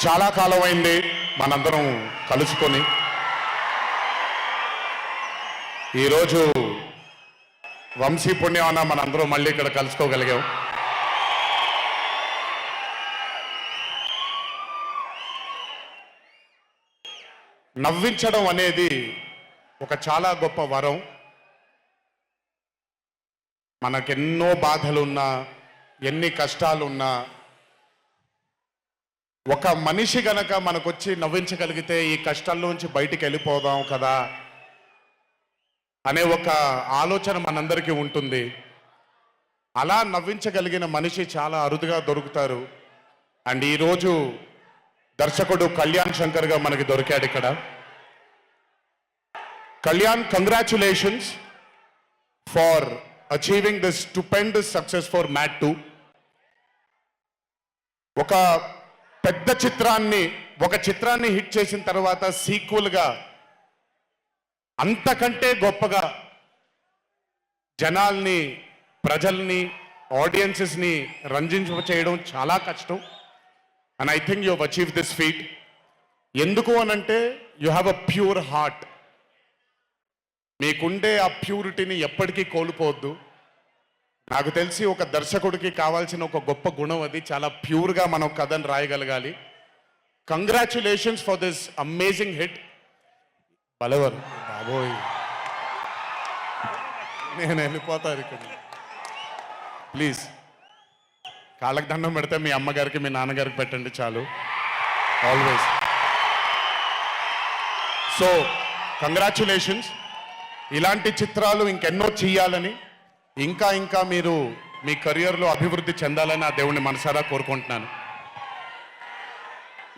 చాలా కాలం అయింది మనందరం కలుసుకొని. ఈరోజు వంశీ పుణ్యాన మనందరం మళ్ళీ ఇక్కడ కలుసుకోగలిగాం. నవ్వించడం అనేది ఒక చాలా గొప్ప వరం. మనకెన్నో బాధలున్నా, ఎన్ని కష్టాలున్నా, ఒక మనిషి గనక మనకొచ్చి నవ్వించగలిగితే ఈ కష్టాల్లోంచి బయటికి వెళ్ళిపోదాం కదా అనే ఒక ఆలోచన మనందరికీ ఉంటుంది. అలా నవ్వించగలిగిన మనిషి చాలా అరుదుగా దొరుకుతారు. అండ్ ఈరోజు దర్శకుడు కళ్యాణ్ శంకర్గా మనకి దొరికాడు ఇక్కడ. Kalyan, congratulations for achieving this stupendous success for Mad 2. ఒక పెద్ద చిత్రాన్ని హిట్ చేసిన తర్వాత సీక్వెల్గా అంతకంటే గొప్పగా జనాల్ని, ప్రజల్ని, ఆడియన్సెస్ని రంజింపచేయడం చాలా కష్టం. And I think you have achieve this feat. ఎందుకు అనంటే you have a pure heart. మీకుండే ఆ ప్యూరిటీని ఎప్పటికీ కోల్పోవద్దు. నాకు తెలిసి ఒక దర్శకుడికి కావాల్సిన ఒక గొప్ప గుణం అది. చాలా ప్యూర్గా మనం కథను రాయగలగాలి. Congratulations for this amazing hit. బలవర్ బాబోయ్, నేను వెళ్ళిపోతాను ఇక్కడ. ప్లీజ్ కాళ్ళకి దండం పెడితే మీ అమ్మగారికి, మీ నాన్నగారికి పెట్టండి చాలు. ఆల్వేస్. So congratulations. ఇలాంటి చిత్రాలు ఇంకెన్నో చెయ్యాలని, ఇంకా మీరు మీ కెరియర్లో అభివృద్ధి చెందాలని ఆ దేవుణ్ణి మనసారా కోరుకుంటున్నాను.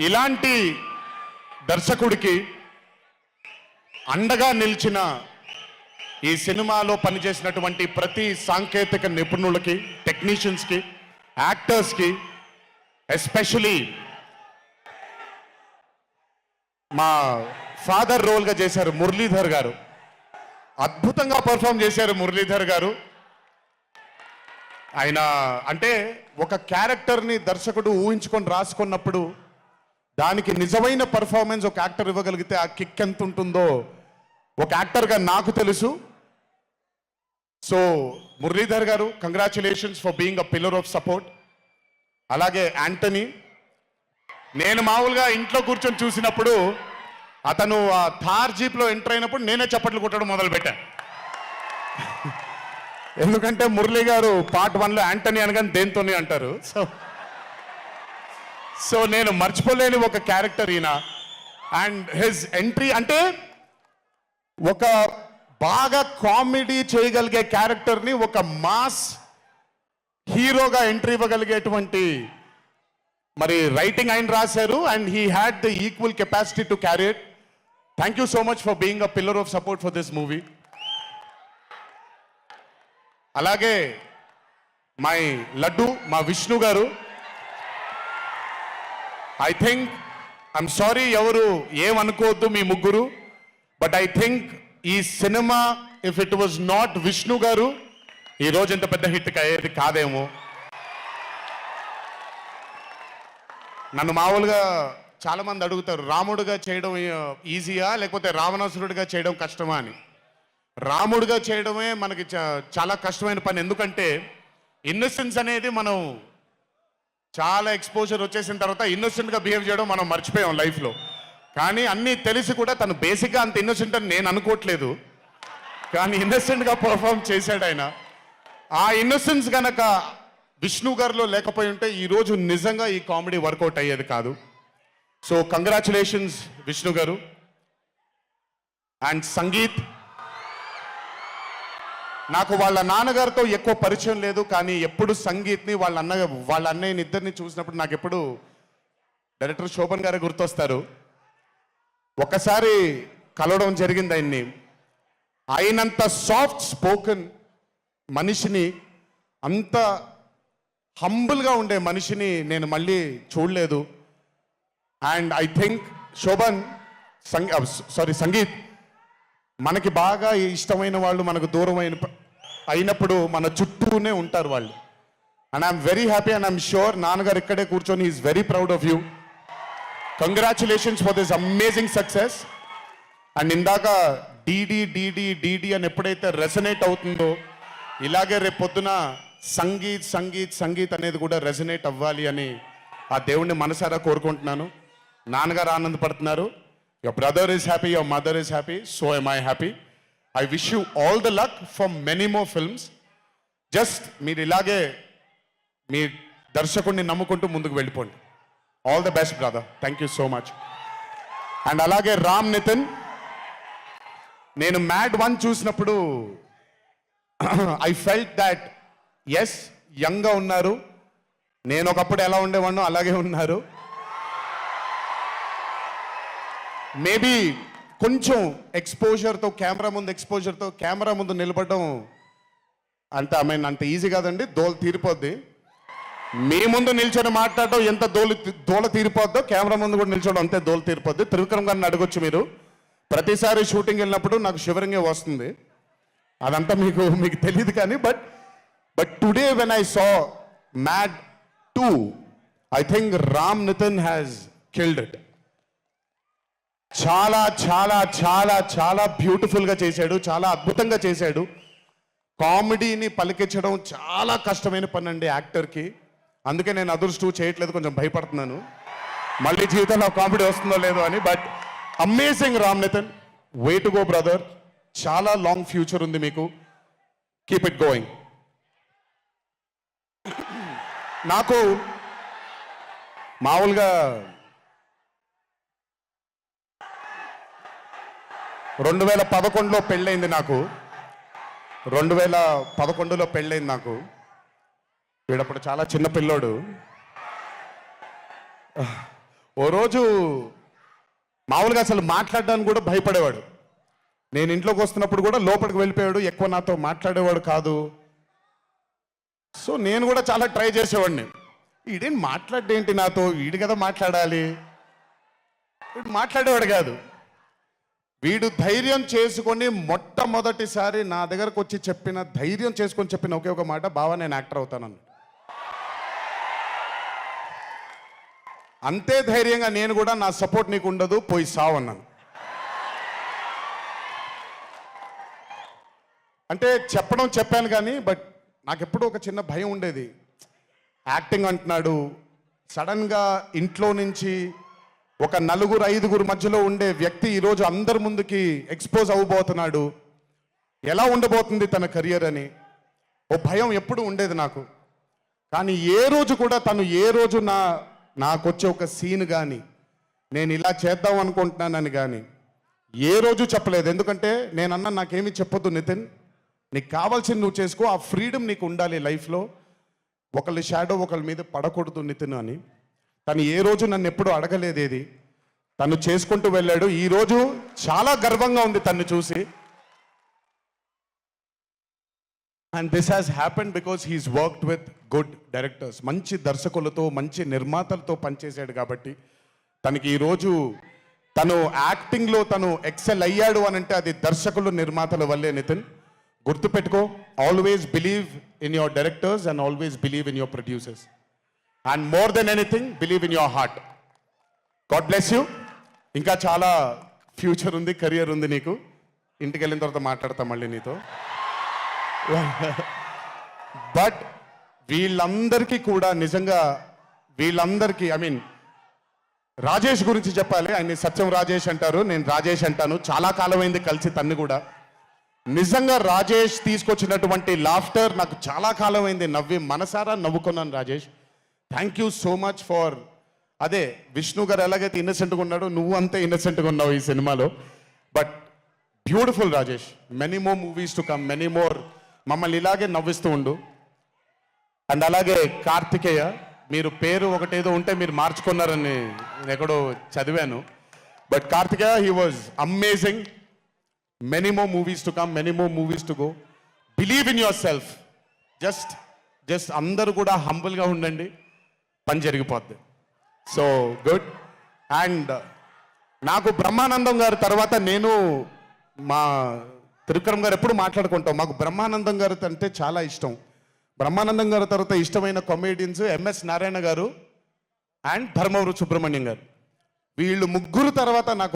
ఇలాంటి దర్శకుడికి అండగా నిలిచిన ఈ సినిమాలో పనిచేసినటువంటి ప్రతి సాంకేతిక నిపుణులకి, టెక్నీషియన్స్కి, యాక్టర్స్కి, ఎస్పెషలీ మా ఫాదర్ రోల్గా చేశారు మురళీధర్ గారు. అద్భుతంగా పర్ఫామ్ చేశారు మురళీధర్ గారు. ఆయన అంటే ఒక క్యారెక్టర్ని దర్శకుడు ఊహించుకొని రాసుకున్నప్పుడు దానికి నిజమైన పర్ఫార్మెన్స్ ఒక యాక్టర్ ఇవ్వగలిగితే ఆ కిక్ ఎంత ఉంటుందో ఒక యాక్టర్గా నాకు తెలుసు. సో మురళీధర్ గారు, congratulations for being a pillar of support. అలాగే యాంటనీ, నేను మామూలుగా ఇంట్లో కూర్చొని చూసినప్పుడు అతను ఆ థార్ జీప్లో ఎంటర్ అయినప్పుడు నేనే చప్పట్లు కొట్టడం మొదలుపెట్టాను. ఎందుకంటే మురళీ గారు పార్ట్ 1లో యాంటనీ అనగానే దేంతోనే అంటారు. సో నేను మర్చిపోలేని ఒక క్యారెక్టర్ ఈయన. అండ్ హిజ్ ఎంట్రీ అంటే ఒక బాగా కామెడీ చేయగలిగే క్యారెక్టర్ని ఒక మాస్ హీరోగా ఎంట్రీ ఇవ్వగలిగేటువంటి మరి రైటింగ్ ఆయన రాశారు. And he had the equal capacity to carry it. Thank you so much for being a pillar of support for this movie. అలాగే మై లడ్డు, మా విష్ణు గారు. ఐ థింక్, ఐఎమ్ సారీ ఎవరు ఏమనుకోవద్దు మీ ముగ్గురు, బట్ ఐ థింక్ ఈ cinema if it was not Vishnu గారు ఈ రోజు ఇంత పెద్ద హిట్ అయ్యేది కాదేమో. నన్ను మామూలుగా చాలా మంది అడుగుతారు, రాముడుగా చేయడం ఈజీయా లేకపోతే రావణాసురుడిగా చేయడం కష్టమా అని. రాముడిగా చేయడమే మనకి చాలా కష్టమైన పని. ఎందుకంటే ఇన్నోసెన్స్ అనేది మనం చాలా ఎక్స్పోజర్ వచ్చేసిన తర్వాత ఇన్నోసెంట్గా బిహేవ్ చేయడం మనం మర్చిపోయాం లైఫ్లో. కానీ అన్నీ తెలిసి కూడా తను బేసిక్గా అంత ఇన్నోసెంట్ అని నేను అనుకోవట్లేదు, కానీ ఇన్నోసెంట్గా పర్ఫామ్ చేశాడు ఆయన. ఆ ఇన్నోసెన్స్ గనక విష్ణు గారిలో లేకపోయి ఉంటే ఈరోజు నిజంగా ఈ కామెడీ వర్కౌట్ అయ్యేది కాదు. సో కంగ్రాచులేషన్స్ విష్ణు గారు. అండ్ సంగీత్, నాకు వాళ్ళ నాన్నగారితో ఎక్కువ పరిచయం లేదు, కానీ ఎప్పుడు సంగీత్ని వాళ్ళ అన్నయ్యని ఇద్దరిని చూసినప్పుడు నాకు ఎప్పుడు డైరెక్టర్ శోభన్ గారే గుర్తొస్తారు. ఒక్కసారి కలవడం జరిగింది ఆయన్ని. అయినంత సాఫ్ట్ స్పోకెన్ మనిషిని, అంత హంబుల్గా ఉండే మనిషిని నేను మళ్ళీ చూడలేదు. And I think Shobhan, Sangeet, మనకి బాగా ఇష్టమైన వాళ్ళు మనకు దూరం అయినప్పుడు మన చుట్టూనే ఉంటారు వాళ్ళు. And I'm very happy and I'm sure నాన్నగారు ఇక్కడే కూర్చొని is very proud of you. Congratulations for this amazing success. And ఇందాక డీడీ డీడీ డీడీ అని ఎప్పుడైతే రెసనేట్ అవుతుందో, ఇలాగే రేపు పొద్దున సంగీత్ సంగీత్ సంగీత్ అనేది కూడా రెసనేట్ అవ్వాలి అని ఆ దేవుణ్ణి మనసారా కోరుకుంటున్నాను. నాన్నగారు ఆనందపడుతున్నారు. Your brother is happy, your mother is happy, so am I happy. I wish you all the luck for many more films. Just మీరు ఇలాగే మీ దర్శకుడిని నమ్ముకుంటూ ముందుకు వెళ్ళిపోండి. All the best brother, thank you so much. And అలాగే రామ్ నితిన్, నేను mad 1 చూసినప్పుడు ఐ ఫెల్ట్ దాట్ ఎస్ యంగ్గా ఉన్నారు, నేను ఒకప్పుడు ఎలా ఉండేవాడినో అలాగే ఉన్నారు. మేబీ కొంచెం ఎక్స్పోజర్తో, కెమెరా ముందు నిలబడడం అంత అంత ఈజీ కాదండి, దోల తీరిపోద్ది. మీ ముందు నిల్చొని మాట్లాడడం ఎంత దోల తీరిపోద్దో, కెమెరా ముందు కూడా నిల్చోవడం అంతే దోల తీరిపోద్ది. త్రివిక్రమ్ గారిని అడగొచ్చు మీరు. ప్రతిసారి షూటింగ్ వెళ్ళినప్పుడు నాకు షివరింగే వస్తుంది, అదంతా మీకు తెలియదు కానీ but today when I saw Mad 2, I think Ram Nitin has killed it. చాలా చాలా చాలా చాలా బ్యూటిఫుల్గా చేశాడు, చాలా అద్భుతంగా చేశాడు. కామెడీని పలికించడం చాలా కష్టమైన పని అండి యాక్టర్కి. అందుకే నేను అదర్స్ 2 చేయట్లేదు, కొంచెం భయపడుతున్నాను మళ్ళీ జీవితంలో కామెడీ వస్తుందో లేదో అని. But amazing Ram Nitin, way to go brother, చాలా లాంగ్ ఫ్యూచర్ ఉంది మీకు, కీప్ ఇట్ గోయింగ్. నాకు మామూలుగా 2011లో పెళ్ళైంది నాకు. 2011లో పెళ్ళైంది నాకు. వీడప్పుడు చాలా చిన్న పిల్లోడు. ఓ రోజు మామూలుగా అసలు మాట్లాడడానికి కూడా భయపడేవాడు. నేను ఇంట్లోకి వస్తున్నప్పుడు కూడా లోపలికి వెళ్ళిపోయాడు, ఎక్కువ నాతో మాట్లాడేవాడు కాదు. సో నేను కూడా చాలా ట్రై చేసేవాడిని. వీడేం మాట్లాడేంటి నాతో, వీడు కదా మాట్లాడాలి, వీడు మాట్లాడేవాడు కాదు. వీడు ధైర్యం చేసుకొని మొట్టమొదటిసారి నా దగ్గరకు వచ్చి ధైర్యం చేసుకొని చెప్పిన ఒకే ఒక మాట, బావా నేను యాక్టర్ అవుతానని. అంతే ధైర్యంగా నేను కూడా, నా సపోర్ట్ నీకు ఉండదు, పోయి సావన్నాను. అంటే చెప్పాను కానీ బట్ నాకు ఎప్పుడూ ఒక చిన్న భయం ఉండేది. యాక్టింగ్ అంటున్నాడు, సడన్గా ఇంట్లో నుంచి ఒక 4-5 మధ్యలో ఉండే వ్యక్తి ఈరోజు అందరి ముందుకి ఎక్స్పోజ్ అవ్వబోతున్నాడు, ఎలా ఉండబోతుంది తన కెరియర్ అని ఓ భయం ఎప్పుడు ఉండేది నాకు. కానీ ఏ రోజు కూడా నాకు వచ్చే ఒక సీన్ కానీ, నేను ఇలా చేద్దాం అనుకుంటున్నానని కానీ ఏ రోజు చెప్పలేదు. ఎందుకంటే నేనన్నా నాకేమీ చెప్పొద్దు నితిన్, నీకు కావాల్సింది నువ్వు చేసుకో, ఆ ఫ్రీడమ్ నీకు ఉండాలి లైఫ్లో, ఒకళ్ళ షాడో ఒకళ్ళ మీద పడకూడదు నితిన్ అని. తను ఏ రోజు నన్ను ఎప్పుడూ అడగలేదేది, తను చేసుకుంటూ వెళ్ళాడు. ఈరోజు చాలా గర్వంగా ఉంది తను చూసి. And this has happened because he's worked with good directors. మంచి దర్శకులతో, మంచి నిర్మాతలతో పనిచేశాడు కాబట్టి తనకి ఈరోజు తను యాక్టింగ్లో తను ఎక్సెల్ అయ్యాడు అని అంటే అది దర్శకులు, నిర్మాతల వల్లే నితిన్. గుర్తుపెట్టుకో, always believe in your directors and always believe in your producers. And more than anything believe in your heart. God bless you. ఇంకా చాలా ఫ్యూచర్ ఉంది, కెరియర్ ఉంది నీకు. ఇంటికి వెళ్ళిన తర్వాత మాట్లాడతాం మళ్ళీ నీతో. బట్ వీళ్ళందరికీ కూడా నిజంగా రాజేష్ గురించి చెప్పాలి. ఆయన సత్యం రాజేష్ అంటారు, నేను రాజేష్ అంటాను. చాలా కాలమైంది కలిసి తన్ని కూడా. నిజంగా రాజేష్ తీసుకొచ్చినటువంటి లాఫ్టర్ నాకు చాలా కాలమైంది, మనసారా నవ్వుకున్నాను. Rajesh, thank you so much for. అదే విష్ణు గారు ఎలాగైతే ఇన్నసెంట్గా ఉన్నాడో, నువ్వు అంతే ఇన్నసెంట్గా ఉన్నావు ఈ సినిమాలో. But beautiful Rajesh, many more movies to come, many more. మమ్మల్ని ఇలాగే నవ్విస్తూ ఉండు. అండ్ అలాగే కార్తికేయ, మీరు పేరు ఒకటేదో ఉంటే మీరు మార్చుకున్నారని నేను ఎక్కడో చదివాను. But Karthikeya, he was amazing. Many more movies to come, many more movies to go. Believe in yourself. Just అందరూ కూడా హంబుల్గా ఉండండి, పని జరిగిపోద్ది. So good. అండ్ నాకు బ్రహ్మానందం గారి తర్వాత నేను మా త్రివిక్రమ్ గారు ఎప్పుడు మాట్లాడుకుంటాం. మాకు బ్రహ్మానందం గారు అంటే చాలా ఇష్టం. బ్రహ్మానందం గారి తర్వాత ఇష్టమైన కామెడియన్స్ ఎంఎస్ నారాయణ గారు అండ్ ధర్మవరం సుబ్రహ్మణ్యం గారు. వీళ్ళు ముగ్గురు తర్వాత నాకు